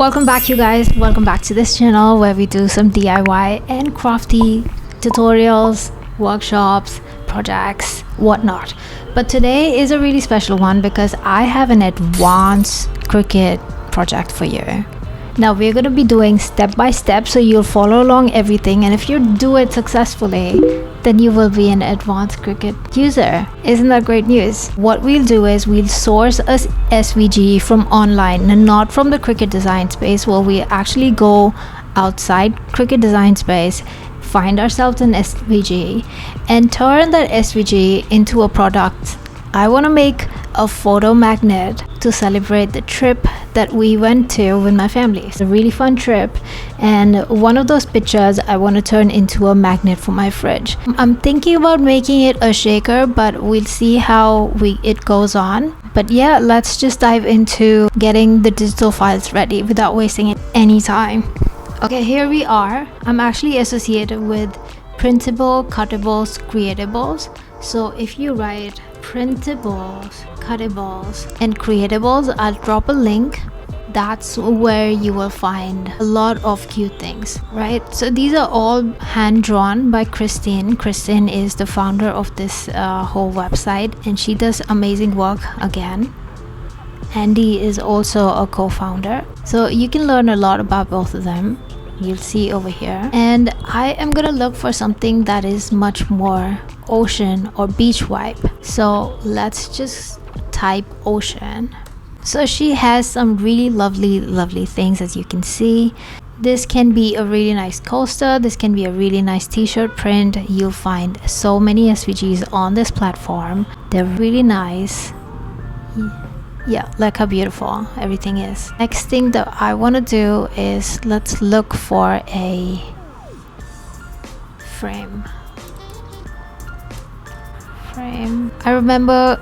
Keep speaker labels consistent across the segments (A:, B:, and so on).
A: Welcome back, you guys. Welcome back to this channel where we do some DIY and crafty tutorials, workshops, projects, whatnot. But today is a really special one because I have an advanced Cricut project for you. Now we're going to be doing step by step, so you'll follow along everything, and if you do it successfully, then you will be an advanced Cricut user. Isn't that great news? What we'll do is we'll source a SVG from online and not from the Cricut design space. Well, we actually go outside Cricut design space, find ourselves an SVG, and turn that SVG into a product. I want to make a photo magnet to celebrate the trip that we went to with my family. It's a really fun trip, and one of those pictures I want to turn into a magnet for my fridge. I'm thinking about making it a shaker, but we'll see how it goes on. But yeah, let's just dive into getting the digital files ready without wasting any time. Okay, here we are. I'm actually associated with printable, cuttables, creatables. So if you write printables, cuttables, and creatables, I'll drop a link. That's where you will find a lot of cute things, right? So these are all hand drawn by Christine. Christine is the founder of this whole website, and she does amazing work again. Andy is also a co-founder, so you can learn a lot about both of them. You'll see over here, and I am gonna look for something that is much more ocean or beach vibe. So let's just type ocean. So she has some really lovely things, as you can see. This can be a really nice coaster, this can be a really nice t-shirt print. You'll find so many SVGs on this platform. They're really nice. Yeah, look how beautiful everything is. Next thing that I want to do is let's look for a frame. I remember,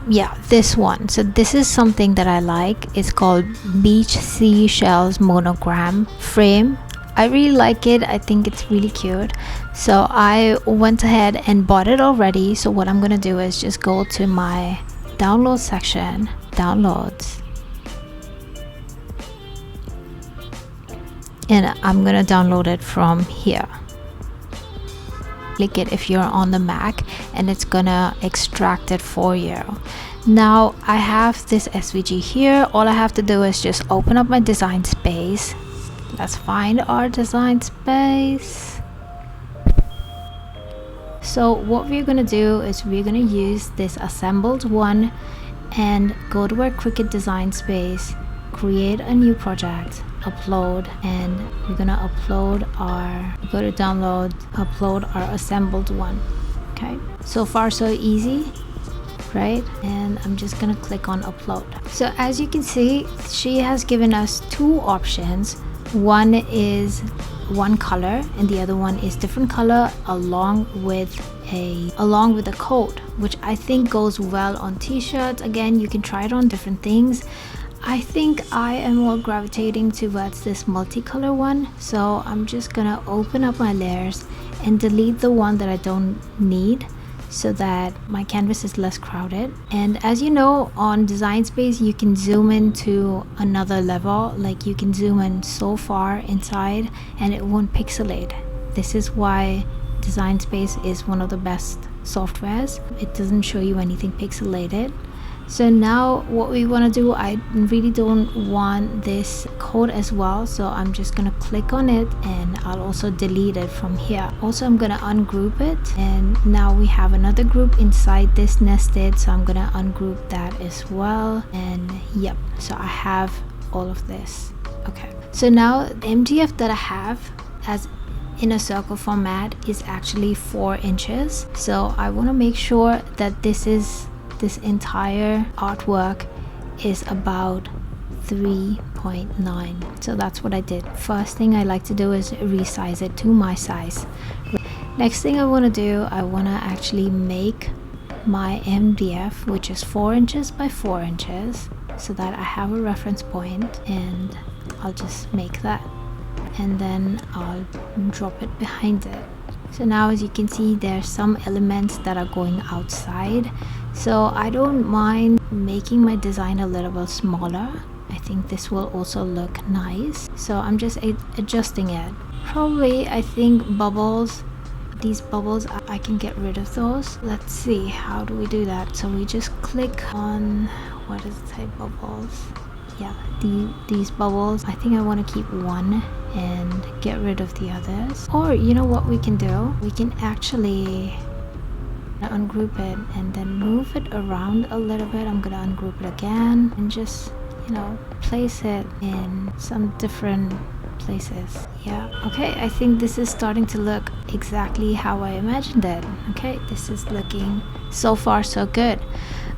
A: yeah, this one. So this is something that I like. It's called Beach Seashells Monogram Frame. I really like it. I think it's really cute. So I went ahead and bought it already. So what I'm gonna do is just go to my download section, downloads, and I'm gonna download it from here. Click it if you're on the Mac, and it's gonna extract it for you. Now I have this SVG here. All I have to do is just open up my design space. Let's find our design space. So what we're gonna do is we're gonna use this assembled one and go to our Cricut design space, create a new project, upload, and we're gonna upload go to download, upload our assembled one. Okay, so far so easy, right? And I'm just gonna click on upload. So as you can see, she has given us two options. One is one color and the other one is different color along with a code, which I think goes well on t-shirts. Again, you can try it on different things. I think I am more gravitating towards this multicolor one, so I'm just gonna open up my layers and delete the one that I don't need so that my canvas is less crowded. And as you know, on design space you can zoom into another level, like you can zoom in so far inside and it won't pixelate. This is why design space is one of the best softwares. It doesn't show you anything pixelated. So now what we want to do, I really don't want this code as well, so I'm just gonna click on it and I'll also delete it from here. Also, I'm gonna ungroup it, and now we have another group inside this nested, so I'm gonna ungroup that as well. And yep, so I have all of this. Okay, so now the MDF that I have as in a circle format is actually 4 inches. So I want to make sure that this entire artwork is about 3.9. So that's what I did. First thing I like to do is resize it to my size. Next thing I want to do, I want to actually make my MDF, which is 4 inches by 4 inches, so that I have a reference point, and I'll just make that, and then I'll drop it behind it. So now, as you can see, there's some elements that are going outside, so I don't mind making my design a little bit smaller. I think think this will also look nice. So I'm just adjusting it. Probably, I think bubbles, these bubbles, I can get rid of those. Let's see, how do we do that? So we just click on, what does it say, bubbles? Yeah, these bubbles. I think I want to keep one and get rid of the others. Or you know what we can do? We can actually ungroup it and then move it around a little bit. I'm gonna ungroup it again and just, you know, place it in some different places. Yeah, okay, I think this is starting to look exactly how I imagined it. Okay, this is looking so far so good.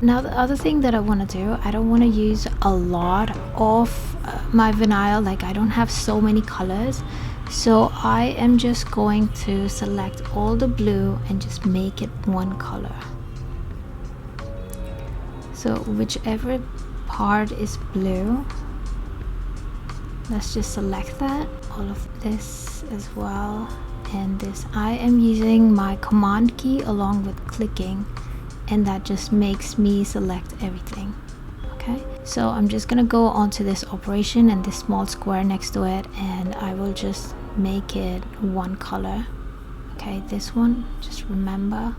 A: Now the other thing that I want to do, I don't want to use a lot of my vinyl, like I don't have so many colors, so I am just going to select all the blue and just make it one color. So whichever part is blue, let's just select that, all of this as well, and this. I am using my command key along with clicking, and that just makes me select everything. Okay, so I'm just gonna go onto this operation and this small square next to it, and I will just make it one color. Okay, this one, just remember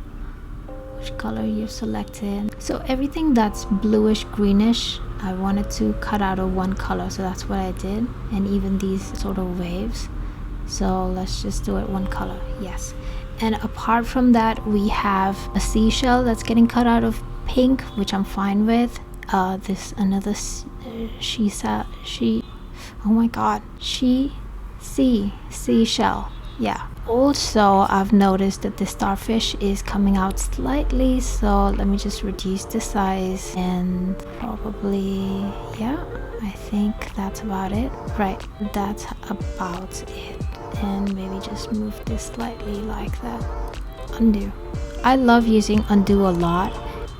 A: which color you've selected. So everything that's bluish greenish, I wanted to cut out of one color, so that's what I did, and even these sort of waves. So let's just do it one color. Yes. And apart from that, we have a seashell that's getting cut out of pink, which I'm fine with. This another seashell. Yeah. Also, I've noticed that the starfish is coming out slightly, so let me just reduce the size and probably, yeah, I think that's about it. Right, that's about it. And maybe just move this slightly like that. Undo. I love using undo a lot,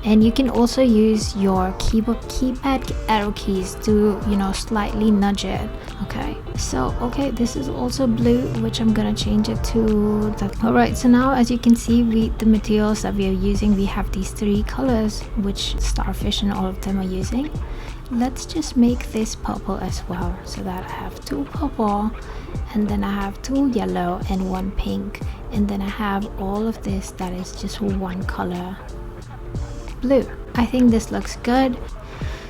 A: and you can also use your keypad arrow keys to, you know, slightly nudge it. Okay, so okay, this is also blue, which I'm gonna change it to that. All right, so now as you can see, the materials that we are using, we have these three colors which starfish and all of them are using. Let's just make this purple as well, so that I have two purple, and then I have two yellow and one pink, and then I have all of this that is just one color, blue. I think this looks good.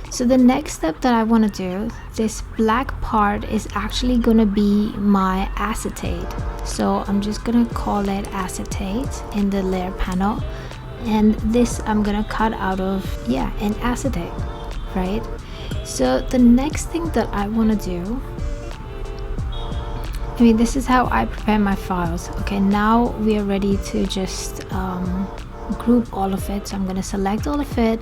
A: So the next step that I want to do, this black part is actually going to be my acetate. So I'm just going to call it acetate in the layer panel, and this I'm going to cut out of, yeah, an acetate, right? So the next thing that I want to do, I mean, this is how I prepare my files. Okay, now we are ready to just group all of it. So I'm going to select all of it,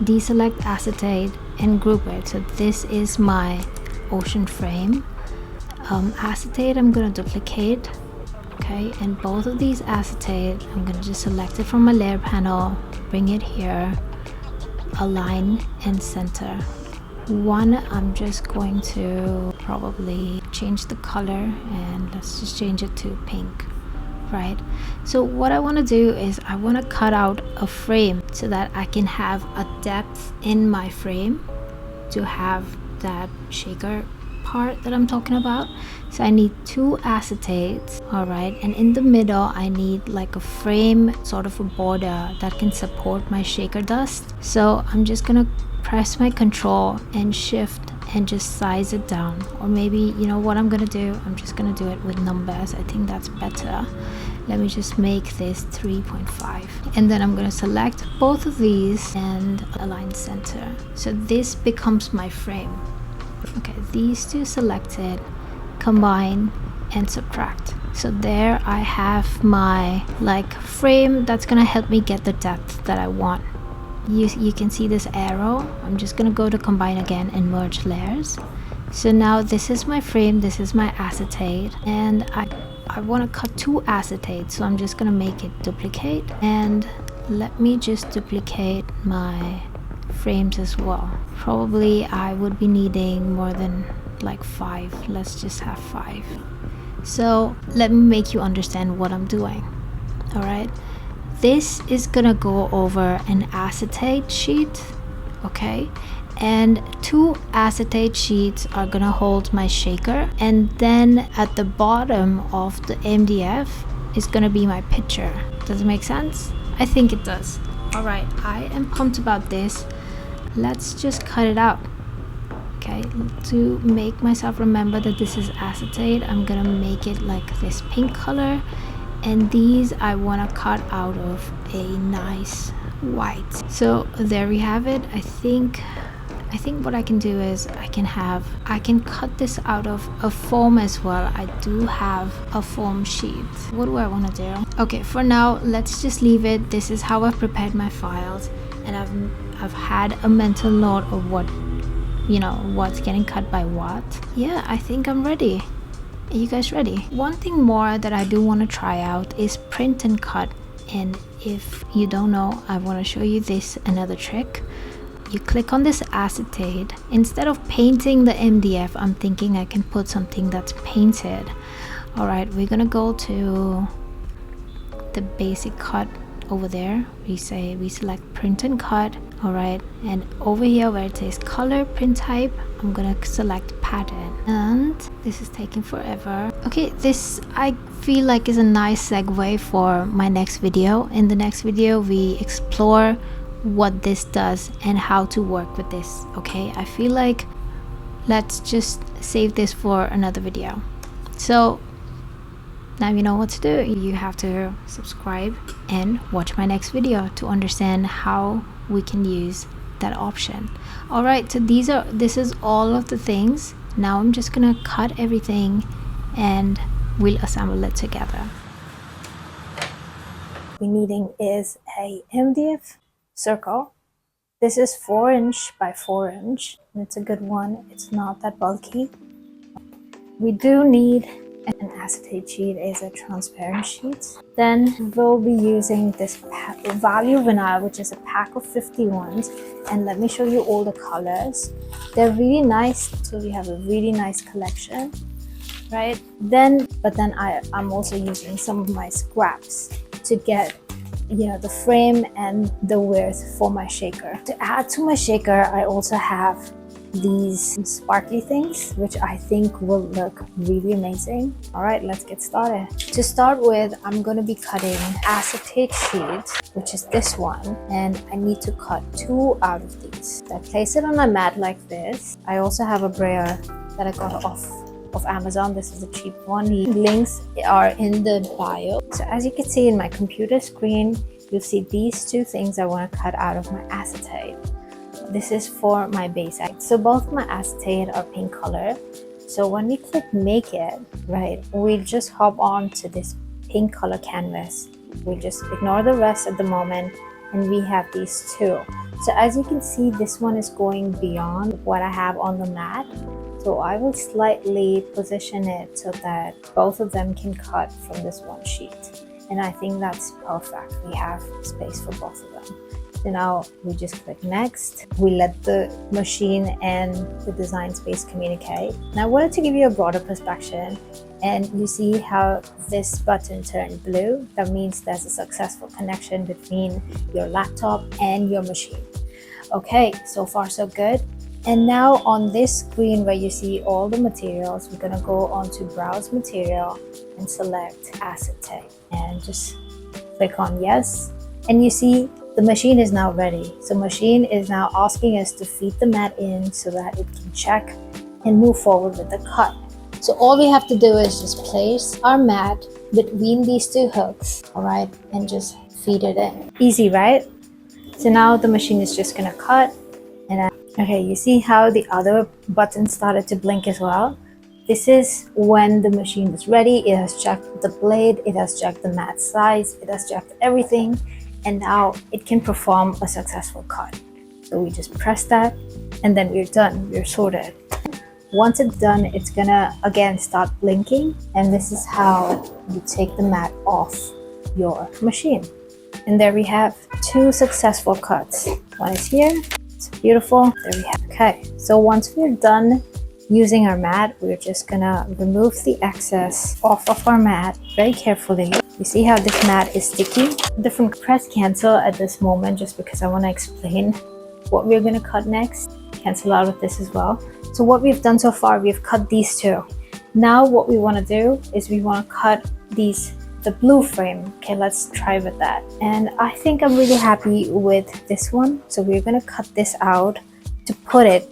A: deselect acetate, and group it. So this is my ocean frame. Acetate I'm going to duplicate. Okay, and both of these acetate, I'm going to just select it from my layer panel, bring it here, align and center. One, I'm just going to probably change the color, and let's just change it to pink, right? So what I want to do is I want to cut out a frame so that I can have a depth in my frame to have that shaker part that I'm talking about. So I need two acetates, all right, and in the middle I need like a frame, sort of a border that can support my shaker dust. So I'm just gonna press my control and shift and just size it down, or maybe, you know what I'm gonna do, I'm just gonna do it with numbers. I think that's better. Let me just make this 3.5, and then I'm gonna select both of these and align center. So this becomes my frame. Okay, these two selected, combine and subtract. So there I have my like frame that's gonna help me get the depth that I want. You can see this arrow. I'm just gonna go to combine again and merge layers. So now this is my frame, this is my acetate, and I want to cut two acetates, so I'm just gonna make it duplicate, and let me just duplicate my frames as well. Probably I would be needing more than like 5. Let's just have 5. So let me make you understand what I'm doing. All right, this is gonna go over an acetate sheet, okay, and 2 acetate sheets are gonna hold my shaker, and then at the bottom of the MDF is gonna be my picture. Does it make sense? I think it does. All right, I am pumped about this. Let's just cut it out. Okay, to make myself remember that this is acetate, I'm gonna make it like this pink color, and these I want to cut out of a nice white. So there we have it. I think what I can do is I can cut this out of a foam as well. I do have a foam sheet. What do I want to do? Okay, for now let's just leave it. This is how I've prepared my files, and I've had a mental note of what, you know, what's getting cut by what. Yeah, I think I'm ready. Are you guys ready? One thing more that I do want to try out is print and cut. And if you don't know, I want to show you this another trick. You click on this acetate. Instead of painting the MDF, I'm thinking I can put something that's painted. All right, we're gonna go to the basic cut over there. We select print and cut. All right, and over here where it says color print type, I'm gonna select pattern, and this is taking forever. Okay, this I feel like is a nice segue for my next video. In the next video we explore what this does and how to work with this. Okay, I feel like let's just save this for another video. So now you know what to do. You have to subscribe and watch my next video to understand how we can use that option. All right, so this is all of the things. Now I'm just gonna cut everything and we'll assemble it together. What we're needing is a MDF circle. This is 4" by 4", and it's a good one. It's not that bulky. We do need an acetate sheet, is a transparent sheet. Then we'll be using this value vinyl, which is a pack of 50 ones, and let me show you all the colors. They're really nice, so we have a really nice collection, right? But then I'm also using some of my scraps to get, you know, the frame and the width for my shaker. To add to my shaker, I also have these sparkly things, which I think will look really amazing. All right, let's get started. To start with, I'm going to be cutting acetate sheets, which is this one, and I need to cut 2 out of these. So I place it on my mat like this. I also have a brayer that I got off of Amazon. This is a cheap one. Links are in the bio. So as you can see in my computer screen, you'll see these 2 things I want to cut out of my acetate. This is for my base. So both my acetate are pink color. So when we click make it, right, we'll just hop on to this pink color canvas. We'll just ignore the rest at the moment, and we have these 2. So as you can see, this one is going beyond what I have on the mat. So I will slightly position it so that both of them can cut from this one sheet. And I think that's perfect. We have space for both of them. So now we just click next. We let the machine and the design space communicate. Now I wanted to give you a broader perspective, and you see how this button turned blue. That means there's a successful connection between your laptop and your machine. Okay, so far so good. And now on this screen where you see all the materials, we're gonna go on to browse material and select acetate and just click on yes. And you see the machine is now ready. So machine is now asking us to feed the mat in so that it can check and move forward with the cut. So all we have to do is just place our mat between these 2 hooks, all right, and just feed it in. Easy, right? So now the machine is just gonna cut. And okay, you see how the other button started to blink as well? This is when the machine is ready. It has checked the blade, it has checked the mat size, it has checked everything, and now it can perform a successful cut. So we just press that, and then we're done, we're sorted. Once it's done, it's gonna again start blinking, and this is how you take the mat off your machine. And there we have 2 successful cuts. One is here. It's beautiful. There we have. Okay, so once we're done using our mat, we're just gonna remove the excess off of our mat very carefully. You see how this mat is sticky? Different press cancel at this moment, just because I want to explain what we're going to cut next. Cancel out of this as well. So what we've done so far, we've cut these two. Now what we want to do is we want to cut the blue frame. Okay, let's try with that. And I think I'm really happy with this one. So we're going to cut this out to put it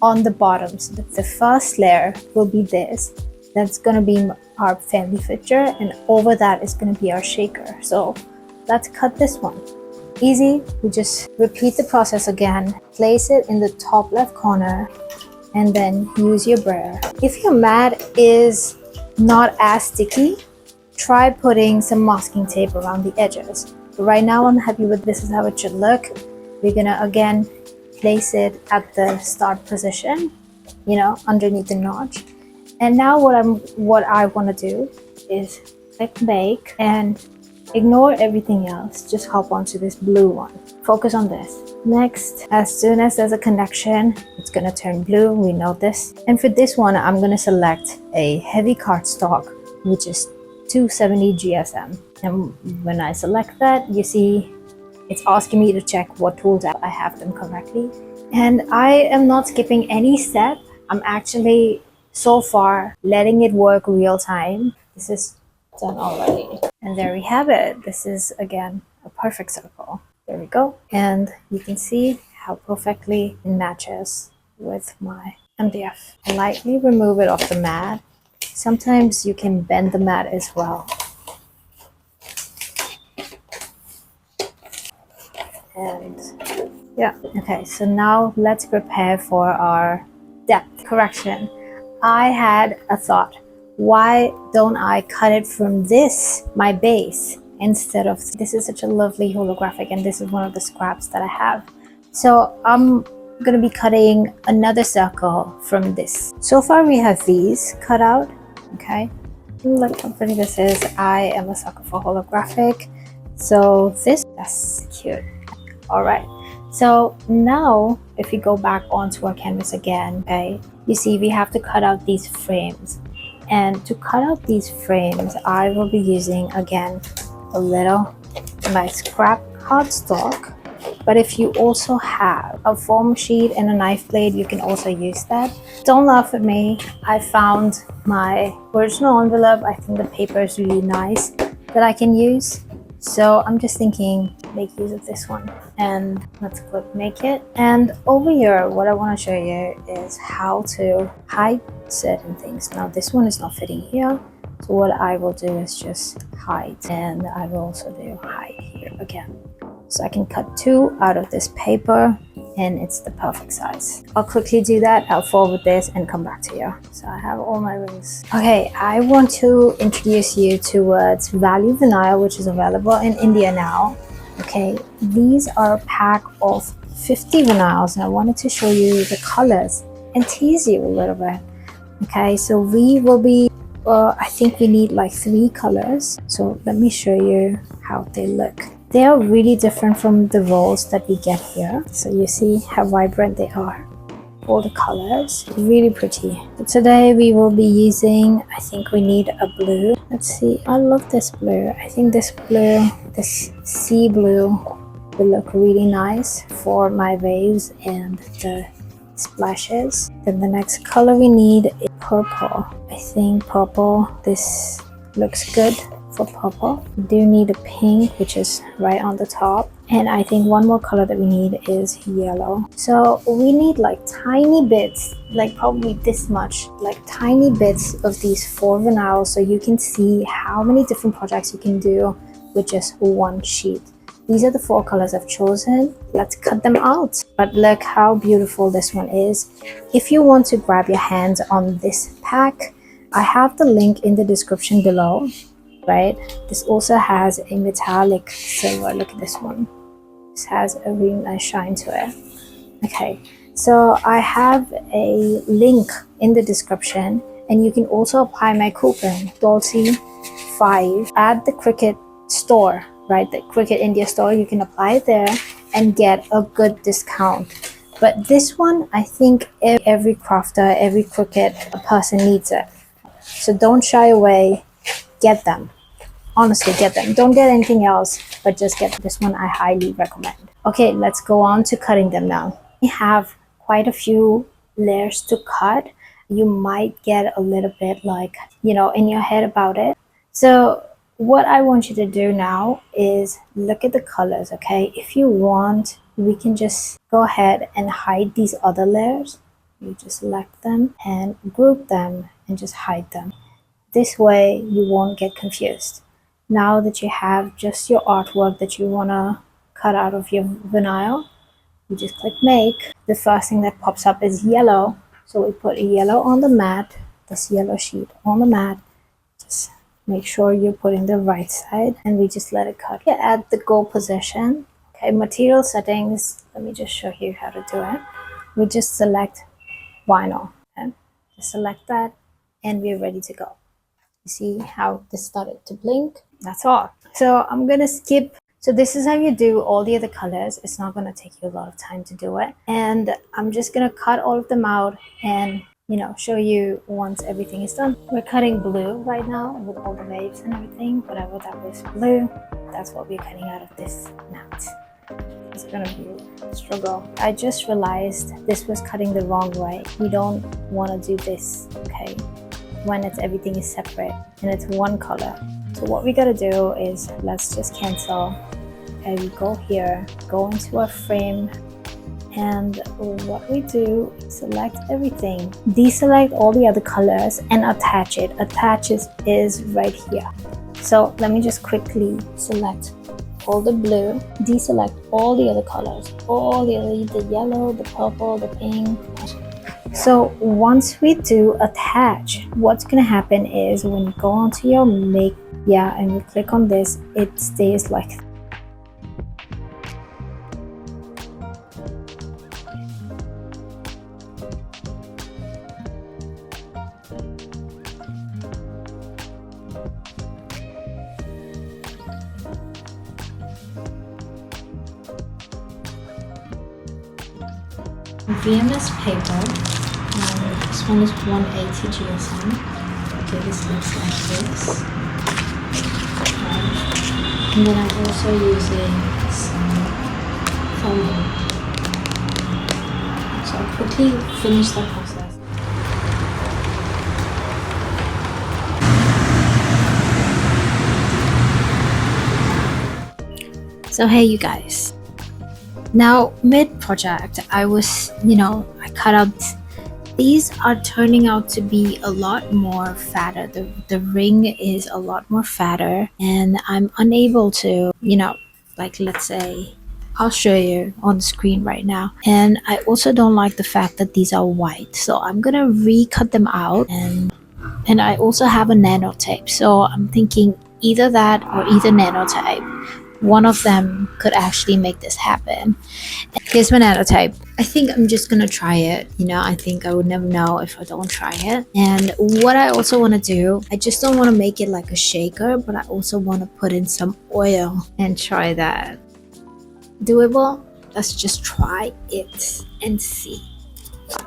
A: on the bottom. So the first layer will be this. That's going to be our family picture, and over that is going to be our shaker. So let's cut this one. Easy. We just repeat the process again. Place it in the top left corner and then use your brayer. If your mat is not as sticky, try putting some masking tape around the edges. But right now I'm happy with this is how it should look. We're gonna again place it at the start position, you know, underneath the notch. And now what I want to do is click make and ignore everything else. Just hop onto this blue one. Focus on this. Next, as soon as there's a connection, it's gonna turn blue. We know this. And for this one, I'm gonna select a heavy cardstock, which is 270 GSM. And when I select that, you see it's asking me to check what tools I have them correctly. And I am not skipping any step. I'm actually so far letting it work real time. This is done already. And there we have it. This is again a perfect circle. There we go. And you can see how perfectly it matches with my MDF. Lightly remove it off the mat. Sometimes you can bend the mat as well. And yeah, okay, so now let's prepare for our depth correction. I had a thought. Why don't I cut it from this, my base, instead of this? Is such a lovely holographic, and this is one of the scraps that I have. So I'm gonna be cutting another circle from this. So far we have these cut out. Okay, look how pretty this is. I am a sucker for holographic, so that's cute. All right, so now if we go back onto our canvas again, okay, you see we have to cut out these frames. And to cut out these frames, I will be using again a little my scrap cardstock. But if you also have a foam sheet and a knife blade, you can also use that. Don't laugh at me. I found my original envelope. I think the paper is really nice that I can use. So I'm just thinking, make use of this one. And let's click make it. And over here, what I want to show you is how to hide certain things. Now this one is not fitting here. So what I will do is just hide. And I will also do hide here again. So I can cut two out of this paper and it's the perfect size. I'll quickly do that. I'll forward this and come back to you. So I have all my rings. Okay, I want to introduce you towards Value Vinyl, which is available in India now. Okay, these are a pack of 50 vinyls and I wanted to show you the colors and tease you a little bit. Okay, so we will be, I think we need like 3 colors. So let me show you how they look. They are really different from the rolls that we get here. So you see how vibrant they are. All the colors, really pretty. But today we will be using, I think we need a blue. Let's see, I love this blue. I think this blue, this sea blue will look really nice for my waves and the splashes. Then the next color we need is purple. I think purple, this looks good for purple. We do need a pink, which is right on the top. And I think one more color that we need is yellow. So we need like tiny bits, like probably this much, like tiny bits of these 4 vinyls, so you can see how many different projects you can do with just one sheet. These are the 4 colors I've chosen. Let's cut them out. But look how beautiful this one is. If you want to grab your hands on this pack, I have the link in the description below. Right, this also has a metallic silver. Look at this one. This has a really nice shine to it. Okay, so I have a link in the description and you can also apply my coupon Dollcee 5 at the Cricut store, right, the Cricut India store. You can apply it there and get a good discount. But this one, I think every crafter, every Cricut person needs it. So don't shy away. Get them. Honestly, get them. Don't get anything else, but just get this one. I highly recommend. Okay, let's go on to cutting them now. You have quite a few layers to cut. You might get a little bit like, in your head about it. So what I want you to do now is look at the colors, okay? If you want, we can just go ahead and hide these other layers. You just select them and group them and just hide them. This way you won't get confused. Now that you have just your artwork that you want to cut out of your vinyl, you just click make. The first thing that pops up is yellow. So we put a yellow on the mat, this yellow sheet on the mat. Just make sure you're putting the right side and we just let it cut. At the go position, okay, material settings, let me just show you how to do it. We just select vinyl, okay? Just select that and we're ready to go. You see how this started to blink? That's all. So I'm gonna skip. So this is how you do all the other colors. It's not gonna take you a lot of time to do it. And I'm just gonna cut all of them out and show you once everything is done. We're cutting blue right now with all the waves and everything. Whatever that was blue, that's what we're cutting out of this mat. It's gonna be a struggle. I just realized this was cutting the wrong way. We don't want to do this, okay? When everything is separate and it's one color. So what we gotta do is let's just cancel. Okay, we go here, go into our frame, and what we do is select everything, deselect all the other colors and attach it. Attach is right here. So let me just quickly select all the blue, deselect all the other colors, all the yellow, the purple, the pink. So once we do attach, what's gonna happen is when you go onto your make, and you click on this, it stays like VMS paper. This one is 180 GSM. Okay, this looks like this. And then I'm also using some foam. So I'll quickly finish the process. So hey you guys. Now mid-project, I was, I cut out. These are turning out to be a lot more fatter. The ring is a lot more fatter and I'm unable to, like let's say, I'll show you on the screen right now. And I also don't like the fact that these are white. So I'm gonna recut them out and I also have a nano tape. So I'm thinking either that or either nano tape. One of them could actually make this happen. Here's my nano tape. I think I'm just gonna try it. I think I would never know if I don't try it. And what I also want to do, I just don't want to make it like a shaker, but I also want to put in some oil and try that. Doable? Let's just try it and see.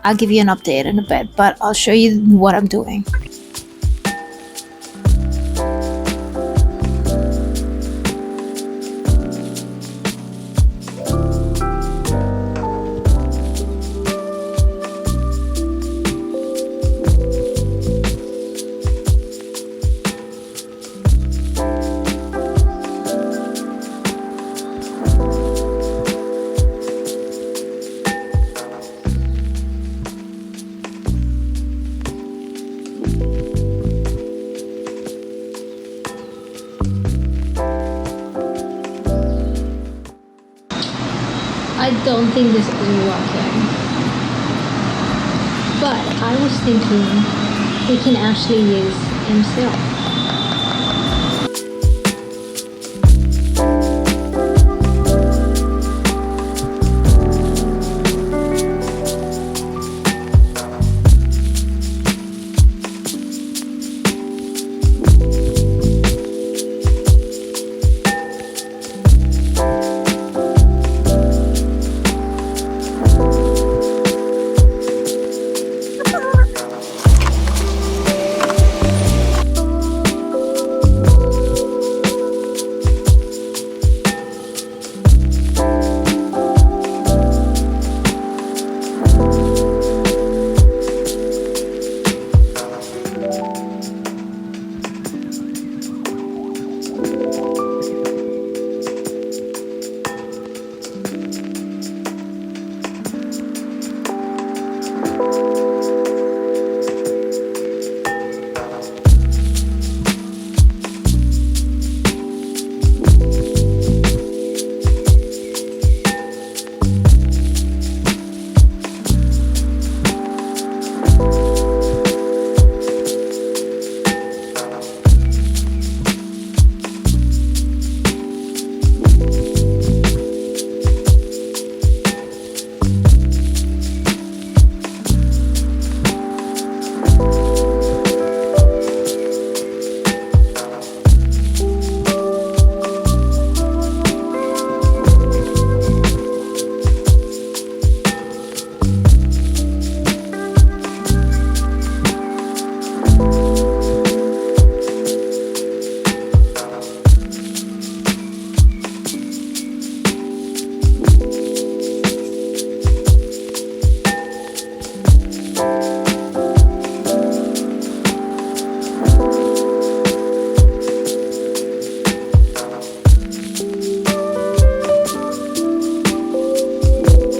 A: I'll give you an update in a bit, but I'll show you what I'm doing. I don't think this is working, but I was thinking we can actually use MCL.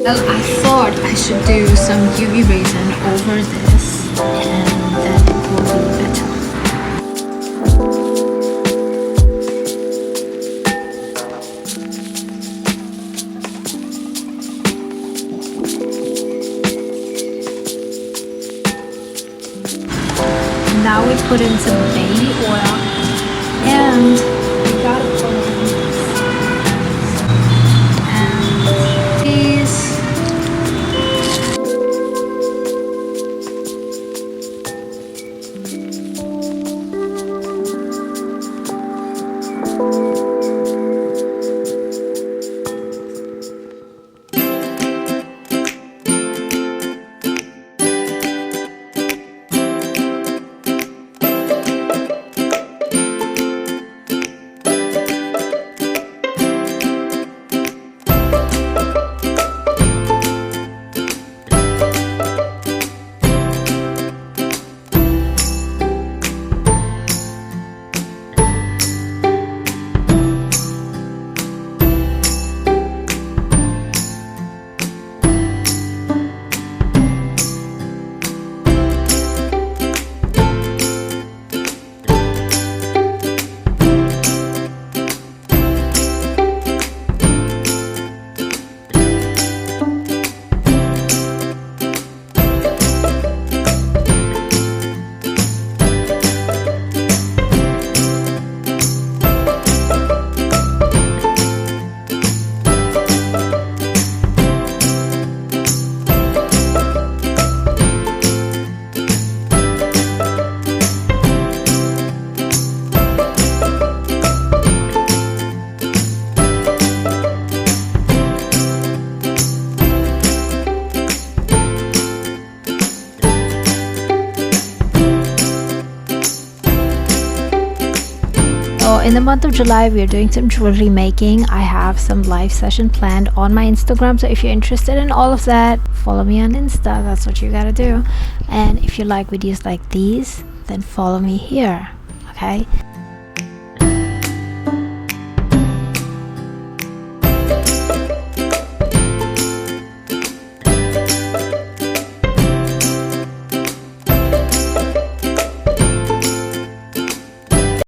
A: Well, I thought I should do some UV resin over this, and then it will be better. Now we put in some baby oil, and we gotta put in and these. So in the month of July, we are doing some jewelry making. I have some live session planned on my Instagram. So if you're interested in all of that, follow me on Insta. That's what you gotta do. And if you like videos like these, then follow me here. Okay.